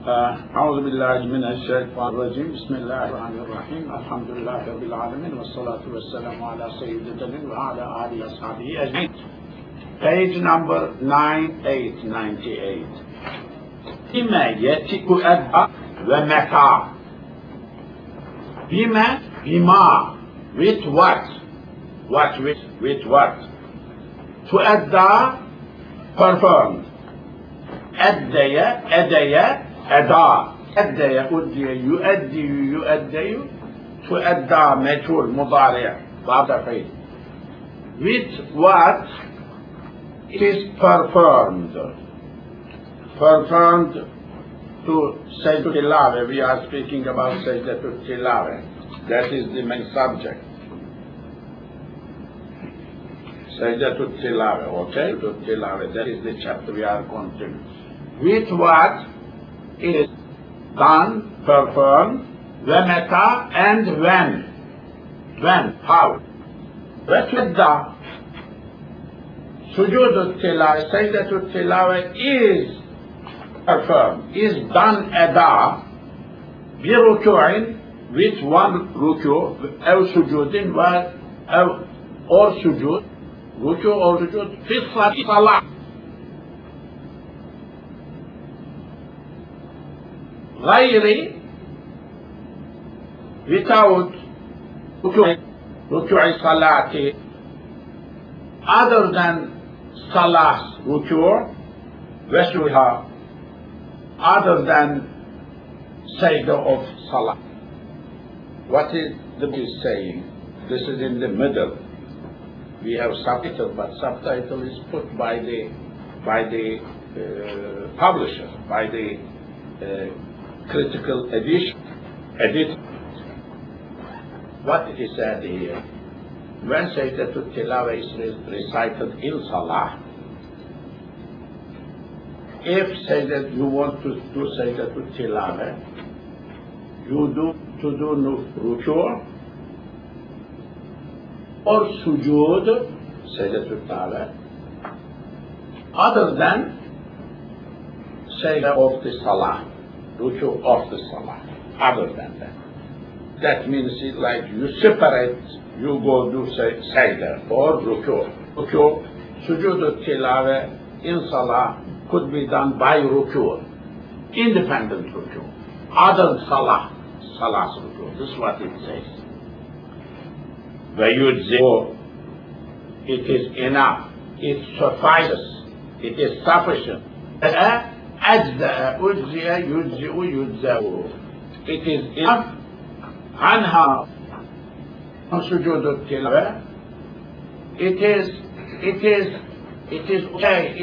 أعوذ بالله من الشيطان الرجيم بسم الله الرحمن الرحيم الحمد لله رب العالمين والصلاة والسلام على سيدنا وعلى آله وصحبه أجمعين. Page number 9898. Bime yetiku edda ve meta. Bima. With what? What with what? To edda, performed. Eddeye, eda. Eddeye, uddiye, yueddiyu. To edda, meçhul, mudari', ba'da fi'l. With what it is performed. Performed to Sajdatul Tilawah. We are speaking about Sajdatul Tilawah. That is the main subject. Sajdatul Tilawah, okay? Sajdatul Tilawah, that is the chapter we are continuing. With what it is done, performed, meta, and when. When, how? Wetudda, Sujoodul Tilawah, Sajdatul Tilawah is performed, is done eda, bi ruku'in, with one ruku', aw sujoodin, or sujood, ruku' or sujood, fi salah. Ghayri, without ruku'i salati, other than salah's ruku', wasuha, other than sajda of salah. What is the book saying? This is in the middle. We have subtitle, but subtitle is put by the publisher, by the critical editor. What is said here? When Sajdatul Tilawah is recited in Salah, if you want to do Sajdatul Tilawah, you do ruku' or sujood, Sajdatul Tilawah, other than Sajda of the Salah, ruku' of the Salah, other than that. That means it like you separate, you go do Sajda or ruku'. Sujood Tilawah in Salah could be done by ruku', independent ruku', other than Salah's ruku'. This is what it says. It is enough, it suffices, it is sufficient. It is enough. Anha sujood tilawah. It is okay,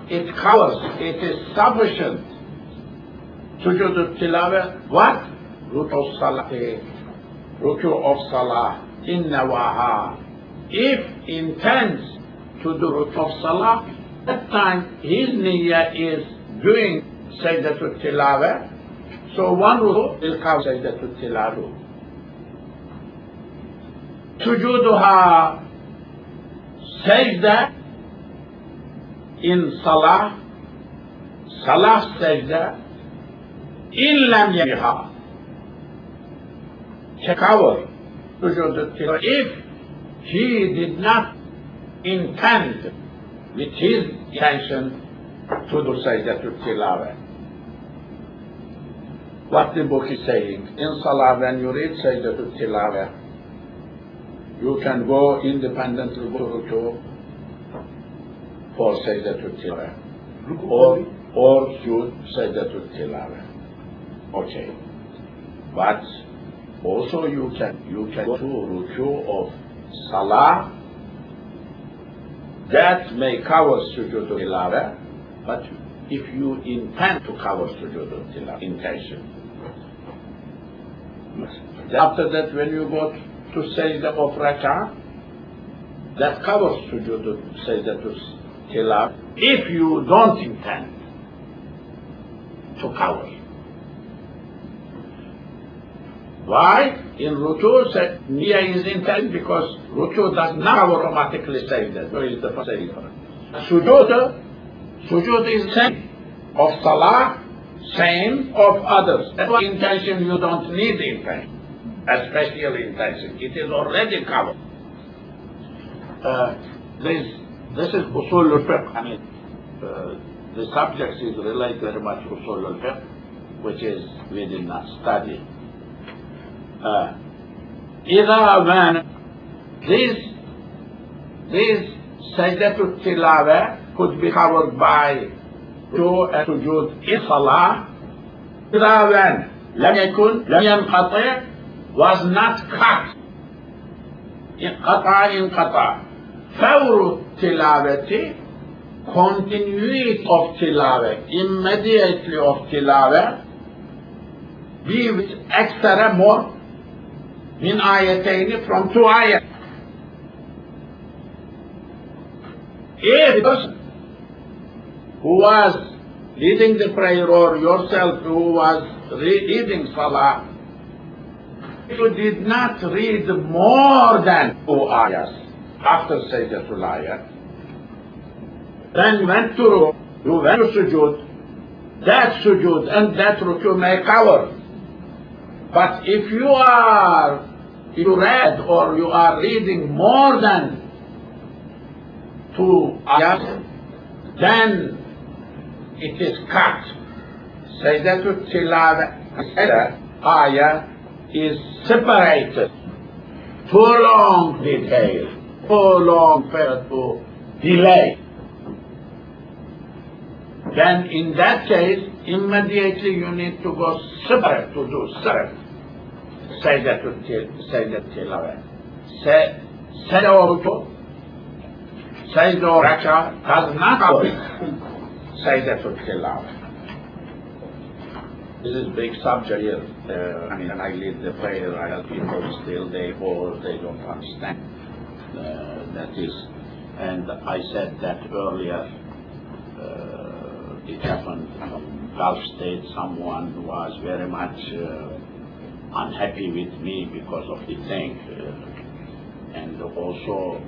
it covers, it is sufficient. Sujood tilawah, what? Ruku' of salah, innawaha. If intends to do ruku' of salah, that time his niyyah is doing Sajdatul Tilawah, so one ruku' will cover Sajdatul Tilawah. Sujuduha, sajda in salah sajda, in lam yaha, to cover Sujoodul Tilawah. If he did not intend with his intention to do Sajdatul Tilawah. What the book is saying, in Salah when you read Sajdatul Tilawah, you can go independently to ruku' for Sajdatul Tilawah, or should Sajdatul Tilawah. Okay. But also you can go to ruku' of Salah, that may cover Sujoodul Tilawah, but if you intend to cover Sujoodul Tilawah, intention. After that, when you go to Sajda of Rak'ah, that covers Sajdatul Tilawah, if you don't intend to cover. Why? In ruku' niyyah is intended because ruku' does not automatically sajda. So is the first sajda. Sujood is same of salah same of others. That's why intention, you don't need intention, a special intention. It is already covered. This is usul al-fiqh. I mean, the subject is related very much to usul al-fiqh, which is within that study. Either when these sajdatul tilawa could be covered by sujood in salah, either when lam yanqati' was not cut. Inqata. Fawru tilawati, continuity of tilawa, immediately of tilawa, be with extra more min ayatayn, from 2 ayat. If the person who was leading the prayer or yourself who was reading salah, you did not read more than 2 ayahs after Sajdatul Ayah, then you went to sujood, that sujood and that ruku may cover. But if you read or you are reading more than 2 ayahs, then it is cut. Sajdatul Tilawa ayah is separated. Too long detail, too long period to delay. Then in that case, immediately you need to go separate, to do separate. Sajdatul Tilawa. Sajda or Raka does not cover Sajdatul Tilawa. This is a big subject here. I mean, I lead the prayer, I have people still, they don't understand. That is, and I said that earlier, it happened in Gulf State, someone was very much unhappy with me because of the thing. And also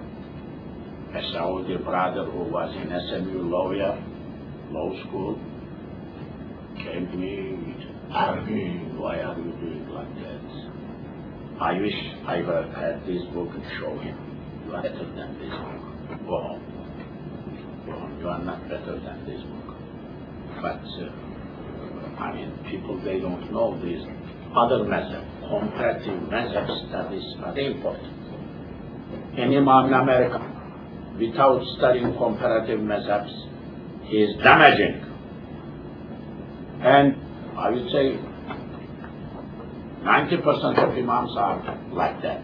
a Saudi brother who was in SMU law school, came to me arguing, why are you doing like that? I wish I had this book and show him. You are better than this book. Go home. You are not better than this book. But, I mean, people, they don't know these other methods, comparative methods, that is very important. An imam in America, without studying comparative methods, is damaging. And I would say 90% of imams are like that.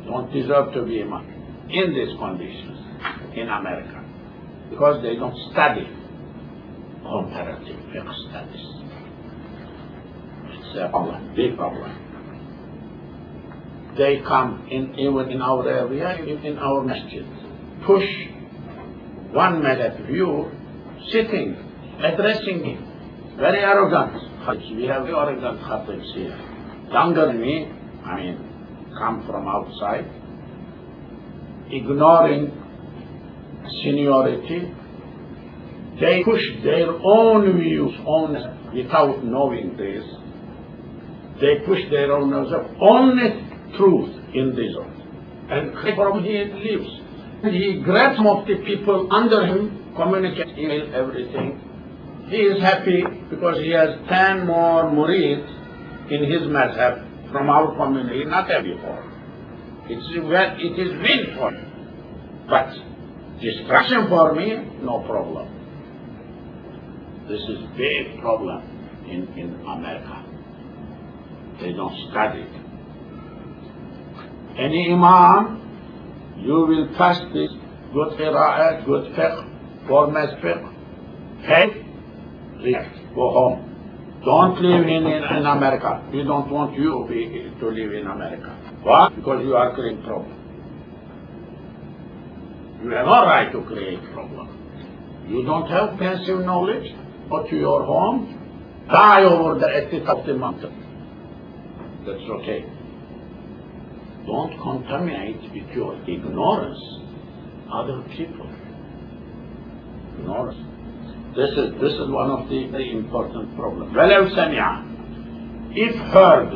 Don't deserve to be imam in these conditions in America, because they don't study comparative fiqh studies. It's a problem, big problem. They come in, even in our area, in our masjid, push one madhab view, sitting, addressing him, very arrogant. We have very arrogant khatibs here. Younger than me, I mean, come from outside, ignoring seniority. They push their own views, without knowing this. They push their own views of only truth in this world. And from he lives. He grabs some of the people under him, communicates, email, everything. He is happy because he has 10 more murids in his madhab from our community, not every before. It is win for him. But distraction for me, no problem. This is big problem in America. They don't study it. Any imam, you will test this, good qira'at, good fiqh, formal fiqh, hey, go home. Don't live in America. We don't want you to live in America. Why? Because you are creating problem. You have no right to create problem. You don't have pensive knowledge. Go to your home, die over the ethic of the mountain. That's okay. Don't contaminate with your ignorance other people. Ignorance. This is one of the very important problems. وَلَوْ سَمِعَ, if heard,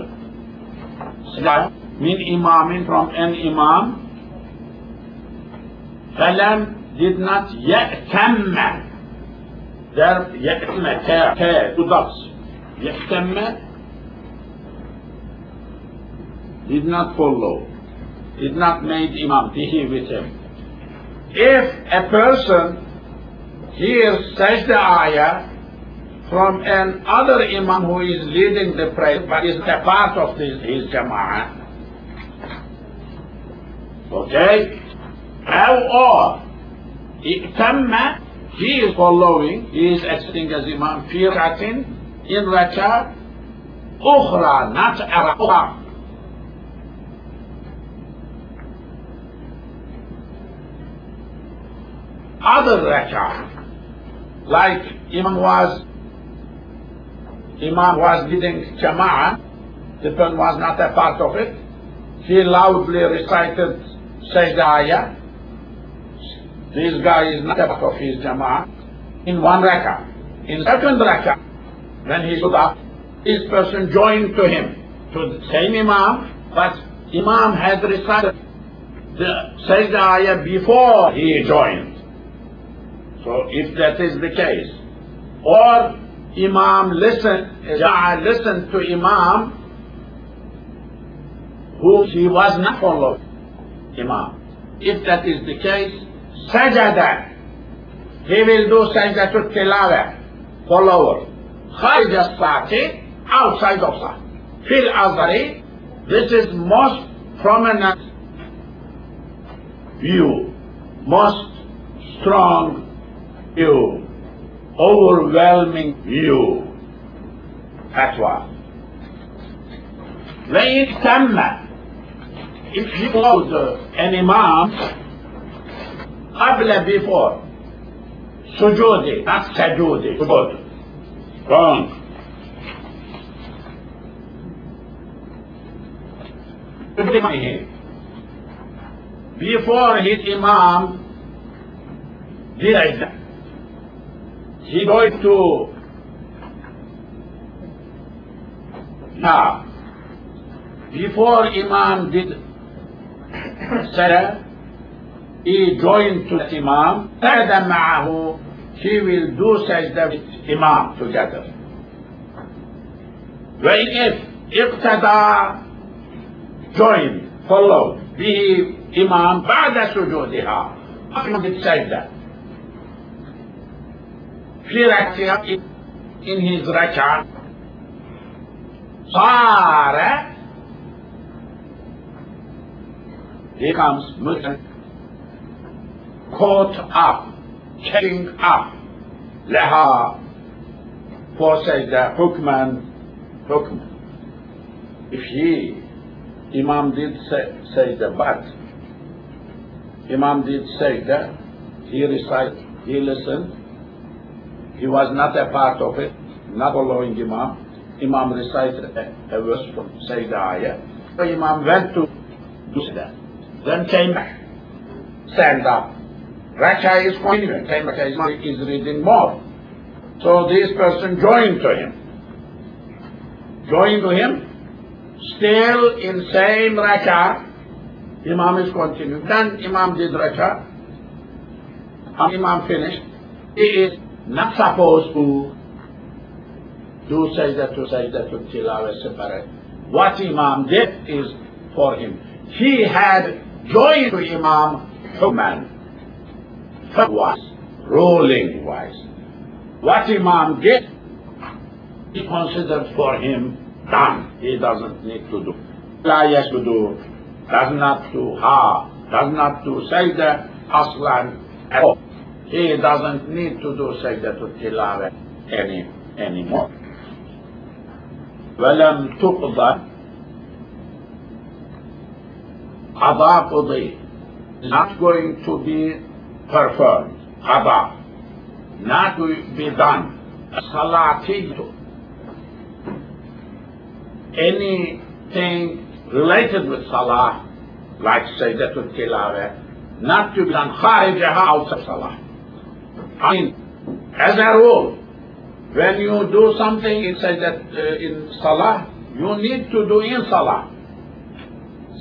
min imamin, from an imam, فَلَمْ, did not يَأْتَمَّ, there يَأْتَمَّ, two dots, يَأْتَمَّ, did not follow, did not make imam, bihi, with him. If a person hears sajda ayah from another imam who is leading the prayer, but is a part of his jama'ah, okay, or iktamma, he is following, he is acting as imam, fi rak'atin, in rak'ah, ukhra, not ukhra. Other rak'ah, like Imam was leading Jama'ah, the person was not a part of it, he loudly recited Sajda ayah, this guy is not a part of his Jama'ah, in one rak'ah. In second rak'ah, when he stood up, this person joined to him, to the same Imam, but Imam had recited the Sajda ayah before he joined. So if that is the case, or Imam listened to Imam who he was not following Imam. If that is the case, sajada, he will do sajdatul tilawah, follower. Kharij as-sati, outside of salat. Fil azari, this is most prominent view, most strong view, overwhelming view. Fatwa. وَإِنْ تَمَّ, if he was an imam, قبل, before, sujudi, not sajudi, sujud, wrong. Before his imam did that, he going to now. Before Imam did Salah, he joined to the Imam. Sajda ma'ahu, he will do Sajda with Imam together. When if iqtada, joined, followed, bihi Imam, ba'da sujudiha, after did Sajda. In his rak'ah, Sara, he comes Muslim, caught up, checking up, laha, for sajda, hukman. If Imam did sajda, but Imam did sajda, he recited, he listened, he was not a part of it, not following Imam. Imam recited a verse from Sajda ayah. So Imam went to do that. Then came back, stand up. Rak'ah is continuing, came back, is reading more. So this person joined to him. Still in same rak'ah, Imam is continuing. Then Imam did rak'ah. Imam finished. He is not supposed to do sajda to tilawah separate. What Imam did is for him. He had joined to Imam hukman, wise, ruling wise. What Imam did, he considered for him done. He doesn't need to do. La yasjudu, does not do sajda aslan at all. He doesn't need to do sajda to tilawah anymore. وَلَمْ تُقْضَى qada qudi, not going to be performed. Qada, not to be done. Salatitu, anything related with salah, like sajdatul tilawah, not to be done kharijaha, outside salah. I mean, As a rule, when you do something inside that in Salah, you need to do in Salah.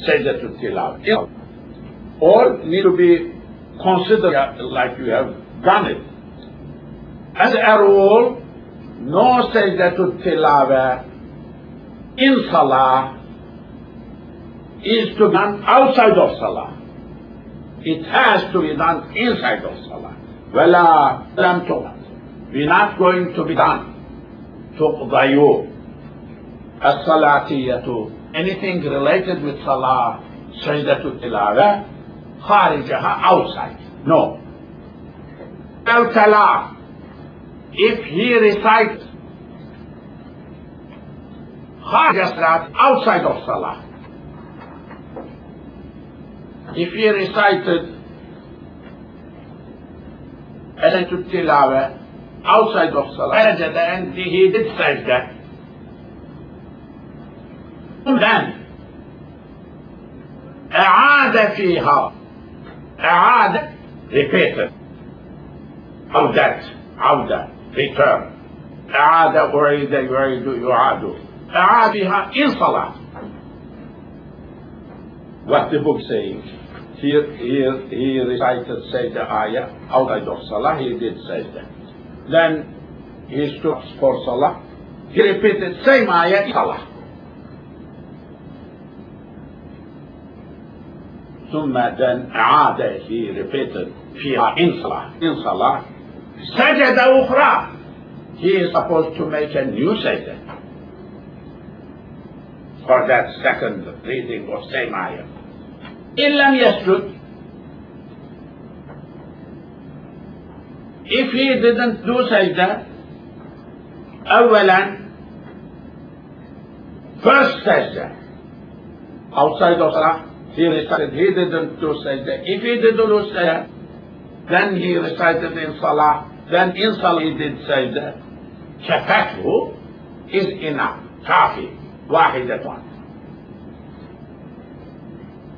Sajdatul Tilawah. Or need to be considered like you have done it. As a rule, no Sajdatul Tilawah in Salah is to be done outside of Salah. It has to be done inside of Salah. Wala lam tuqad. We're not going to be done. Tuqdayu. As-salatiyatu. Anything related with Salah, Sajdatul Tilawah, kharijaha, outside. No. Al-Tala. If he recites kharij salat, outside of Salah. If he recited Sajdatul Tilawah outside of Salah, and he did sajda, then أعاد فيها, أعاد, repeated, عودة, return, أعاد أعيد يعيد يعاد, أعاد فيها in Salah. What the book saying? Here he recited Sajda ayah outside of Salah, he did Sajda. Then he stood for Salah, he repeated same ayah in Salah. Then أعاد, he repeated فيها in Salah. سجد أخرى, he is supposed to make a new sajda for that second reading of same ayah. إن لم يسجد, if he didn't do sajda, أولا first sajda outside of Salah, he recited, he didn't do sajda. If he didn't do sajda, then he recited in Salah, then in Salah he did sajda. Kafathu is enough, kafi, wahidatun.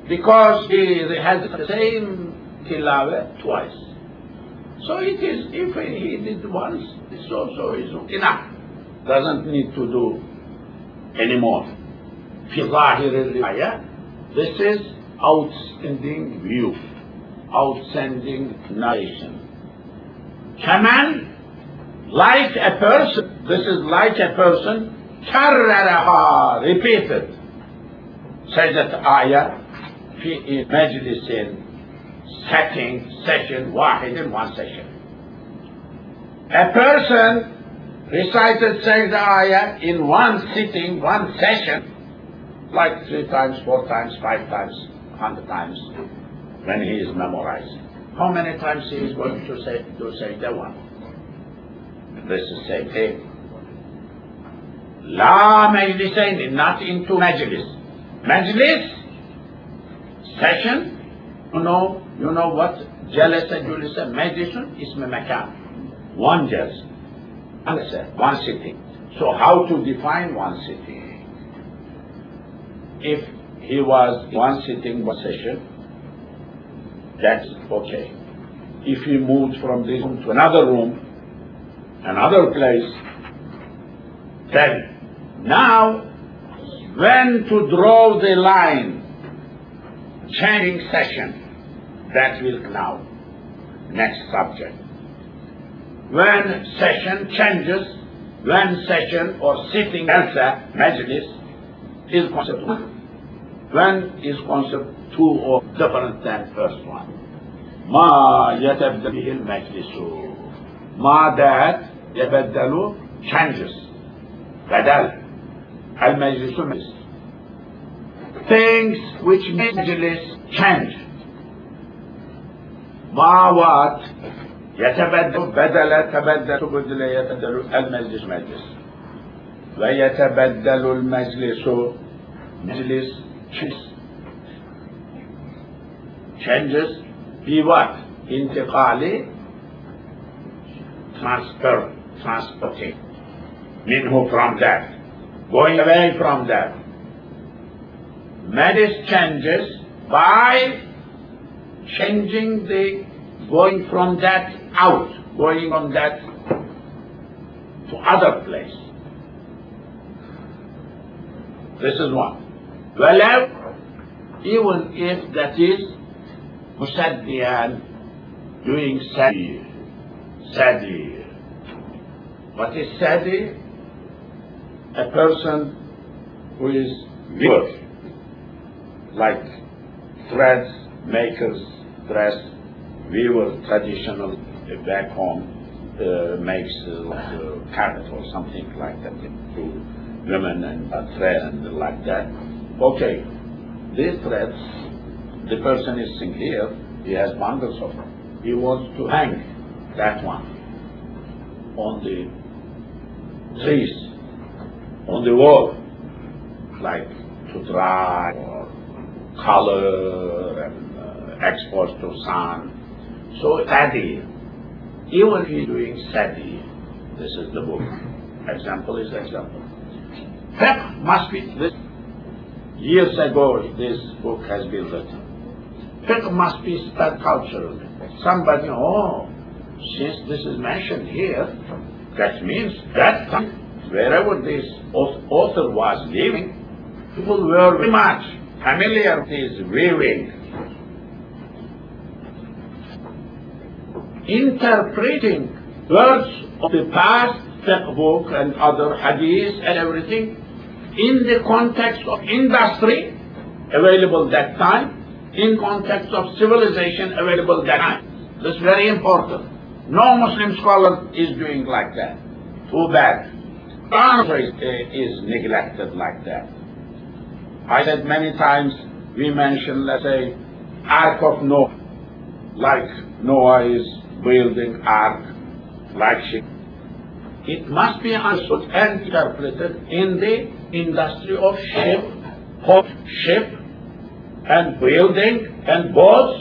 Because he has the same tilawah twice. So it is, if he did once, it's also is enough. Doesn't need to do anymore. Fi zahir al-riwayah, this is outstanding view, outstanding narration. Kaman, like a person, this is like a person, karraraha, repeated, sajdat ayah, fi majlisin, session, wahid, in one session. A person recited sajda ayah in one sitting, one session, like 3 times, 4 times, 5 times, 100 times, when he is memorizing. How many times he is going to say that one? This is same thing. La majlisain, not into majlis. Majlis, session, you know what? Jalasa, julisa, majlisun, isme makan. One jalsa, one sitting. So how to define one sitting? If he was one sitting, one session, that's okay. If he moved from this room to another room, another place, then now when to draw the line, changing session, that will now, next subject. When session changes, when session or sitting jalsa, majlis, is concept 1. When is concept 2 or different than first one? Ma yatabda bihi al-majlisu. Ma that yabaddalu, changes. Badal. Al-majlisu majlis. Things which majlis change. Ma what? Yatabaddalu, badala, tabaddal, tubadala, yatadalu, al-majlis majlis. ويتبدل المجلس, majlis changes, be what? انتقالي, transporting, minhu, from that, going away from that. Majlis changes by changing the, going from that out, going on that other place. This is one. Well, even if that is musaddiyan, doing sadi. What is sadi? A person who is weaver, like threads, makers, dress, weaver, traditional back home, makes carpet or something like that to women and thread and like that. Okay, these threads, the person is sitting here, he has bundles of them. He wants to hang that one on the trees, on the wall, like to dry or color and expose to sun. So sadi, even if he's doing sadi, this is the book. Example is example. Fiqh must be this. Years ago, this book has been written. Fiqh must be spread culturally. Somebody, since this is mentioned here, that means that time, wherever this author was living, people were very much familiar with his weaving. Interpreting words of the past, fiqh book and other hadith and everything, in the context of industry available that time, in context of civilization available that time. This is very important. No Muslim scholar is doing like that. Too bad. Quran is neglected like that. I said many times, we mentioned, let's say, Ark of Noah, like Noah is building ark, like ship. It must be understood and interpreted in the industry of ship and building and boats,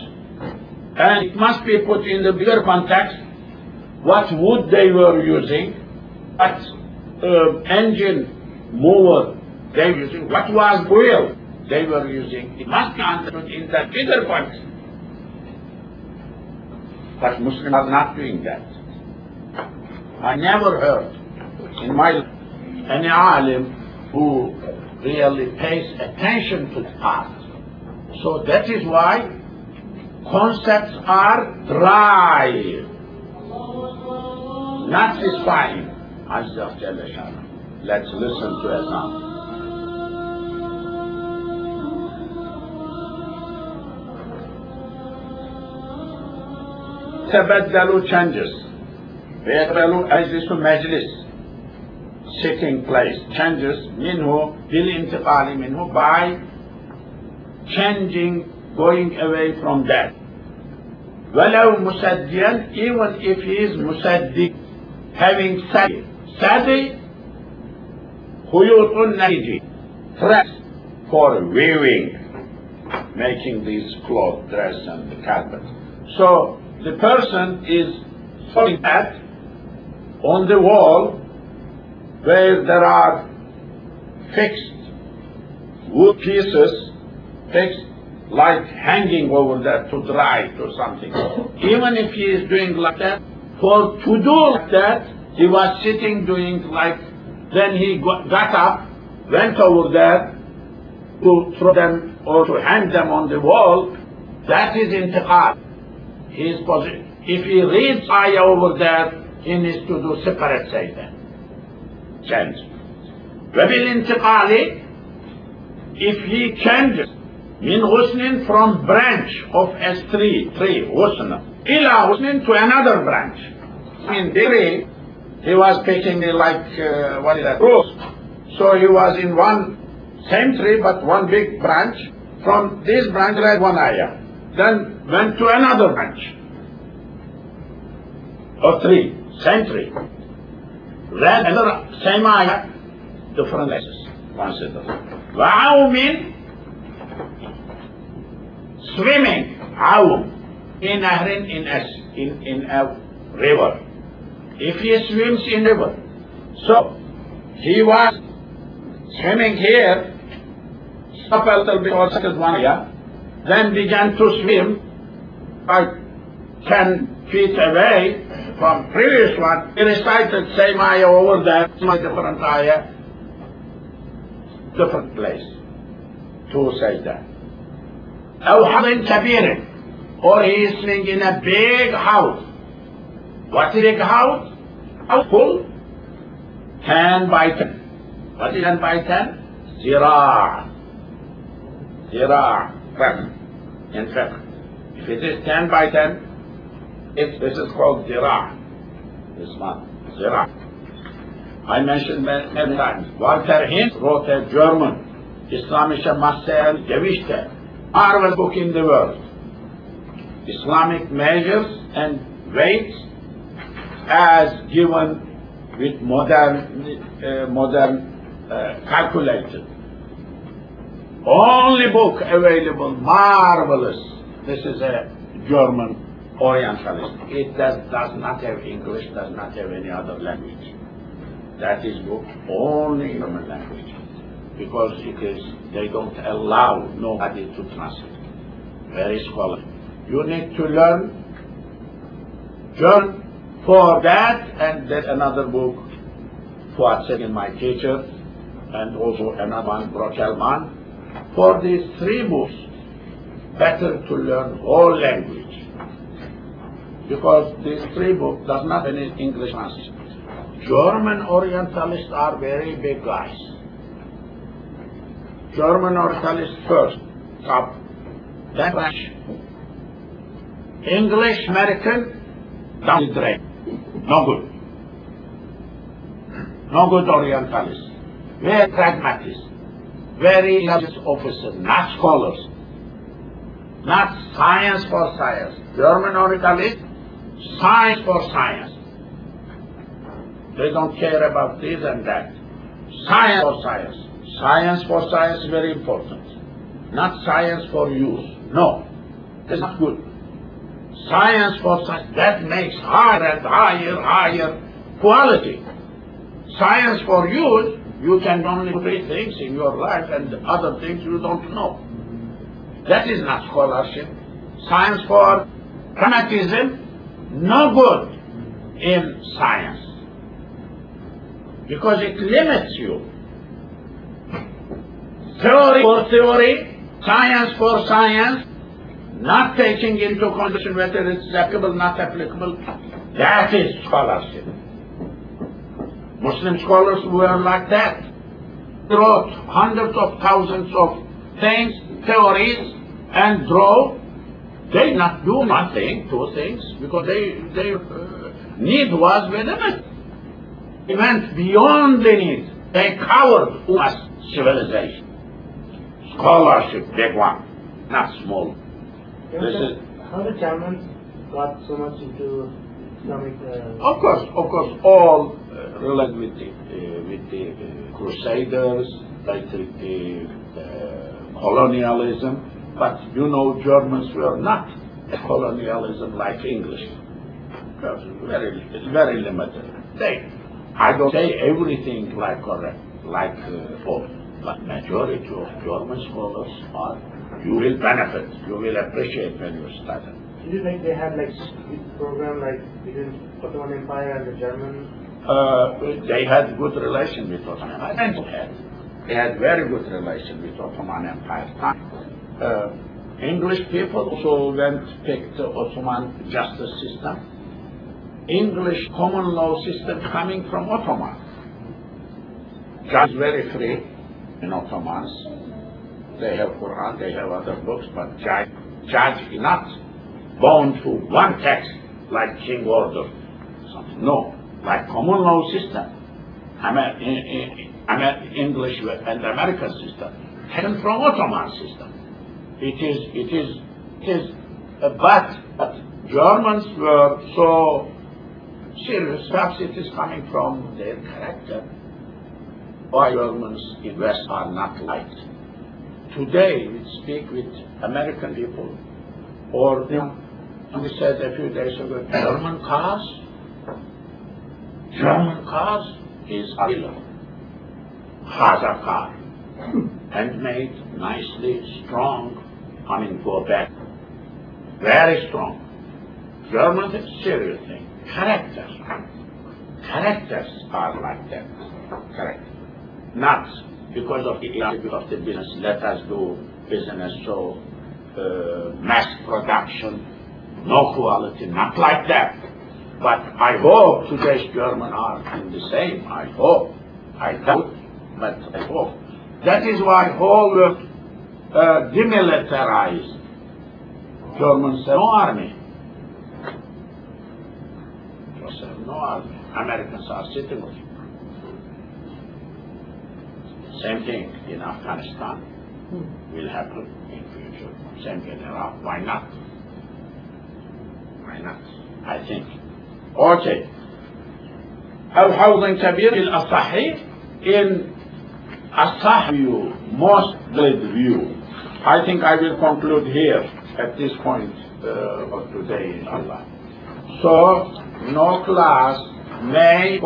and it must be put in the bigger context, what wood they were using, what engine mover they were using, what was wheel they were using. It must be understood in that bigger context. But Muslims are not doing that. I never heard in my life any alim who really pays attention to the past. So that is why concepts are dry, not satisfying. Let's listen to a song. تبدلوا changes. ويقبلوا أجلس مجلس, sitting place, changes منه بالانتقال منه, by changing, going away from that. ولو مسديا, even if he is musaddi, having sadi. Sadi, خيوط النسيج, threads for weaving, making these clothes, dress and the carpet. So the person is putting that on the wall where there are fixed wood pieces, fixed like hanging over there to dry to something. Even if he is doing like that, to do like that, he was sitting doing like, then he got up, went over there to throw them or to hang them on the wall. That is intiqal. His position. If he reads ayah over there, he needs to do separate sajda. Change. وبالانتقال, if he changes min husnin, from branch of a tree, husn, ila husnin, to another branch. In Delhi, he was picking like what is that, rose. So he was in one same tree but one big branch. From this branch read one ayah, then went to another branch of tree, same tree. Read another same ayah, different places. Consider. Wa'awmin, swimming, awm, in nahrin, in a river. If he swims in river, so he was swimming here, stop a little bit, also one year, then began to swim like 10 feet away from previous one, he recited same ayah over there, my different ayah, different place to say that. أو حضن كبير, or he is living in a big house. What is a big house? House full, 10 by 10. What is 10 by 10? Zira'. Zira'. In fact, if it is 10 by 10, this is called zira'. This one, zira'. I mentioned many times. Walter Hint wrote a German, Islamische Masse Gewichte, marvelous book in the world. Islamic measures and weights as given with modern calculated. Only book available, marvelous. This is a German Orientalist. It does not have English, does not have any other language. That is book only in German language, because they don't allow nobody to translate. Very scholarly. You need to learn German for that, and then another book for second my teacher, and also another one, Brochelman. For these three books, better to learn whole language, because these three books does not have any English translation. German Orientalists are very big guys. German Orientalists first, top, then French. English American, down the drain. No good. No good Orientalists. Very pragmatists. Very religious officers, not scholars. Not science for science. German Orientalists, science for science. They don't care about this and that. Science for science. Science for science is very important. Not science for use. No. That's not good. Science for science, that makes higher and higher quality. Science for use, you can only do 3 things in your life, and other things you don't know. That is not scholarship. Science for pragmatism, no good in science, because it limits you. Theory for theory, science for science, not taking into consideration whether it's applicable, not applicable, that is scholarship. Muslim scholars were like that. They wrote hundreds of thousands of things, theories, and draw. They not do nothing, 2 things, because their need was very limited. They went beyond the need. They covered us civilization. Scholarship, big one, not small. How the Germans got so much into Islamic? Of course, all related with the Crusaders, like the colonialism. But you know, Germans were not colonialism like English. Very limited. I don't say everything like correct, but majority of German scholars are. You will benefit. You will appreciate when you study. Is it like they had like program like between Ottoman Empire and the German? They had good relation with Ottoman Empire. They had very good relation with Ottoman Empire. English people also picked the Ottoman justice system. English common law system coming from Ottoman. Judge is very free in Ottomans. They have Quran, they have other books, but judge is not bound to one text like king order. No, like common law system. English and American system taken from Ottoman system. But Germans were so serious. Perhaps it is coming from their character. Why Germans in West are not liked. Today, we speak with American people, or we said a few days ago, German cars is a killer. Has a car, handmade, nicely, strong, coming for back, very strong. German is a serious thing. character. Characters are like that. Character. Not because of the business, let us do business so mass production, no quality, not like that. But I hope today's German are in the same. I hope. I doubt, but I hope. That is why whole world demilitarized. Germans have no army. Germans have no army. Americans are sitting with it. Same thing in Afghanistan will happen in future. Same thing in Iraq. Why not? Why not? I think. Okay. أو حوض كبير الأصحي in أصح view, most good view. I think I will conclude here at this point of today, inshallah. So, no class may